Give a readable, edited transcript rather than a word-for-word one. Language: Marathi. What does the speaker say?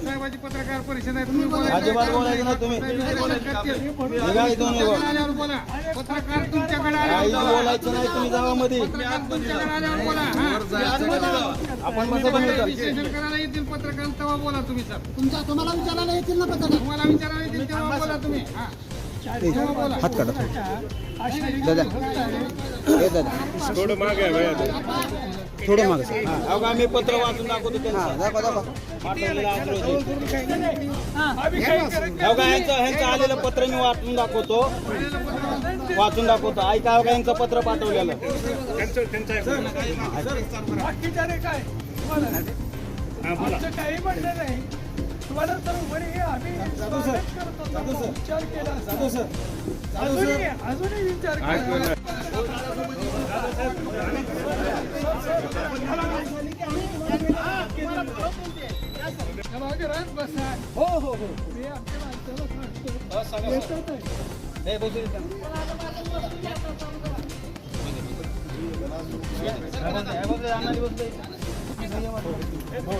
साहेबाची पत्रकार परिषद आहे. तुम्ही अजिबात बोलायचं ना तुम्ही. निघा इथून निघा. बोला. पत्रकार तुमच्याकडे बोलायचं नाही तुम्ही जावा मध्ये. तुमच्याकडे आल्यावर बोला. आपण मग विश्लेषण करायला येतील पत्रकार तेव्हा बोला तुम्ही सर. तुम्हाला विचारायला येतील ना पत्रकार. तुम्हाला विचारायला येतील तेव्हा बोला तुम्ही. हात काढा दादा. दादा थोडं मागे आहे भैया. थोडं मागे. अहो आम्ही पत्र वाचून दाखवतो त्यांना. ह्यांचं आलेलं पत्र मी वाचून दाखवतो. ऐका यांचं पत्र पाठवलेलं. काही म्हणलं नाही तुम्हाला तर म्हणे आम्ही विचार केला अजूनही विचार केला. हो हो हो मी आमच्या माणसाला सांगतो. हो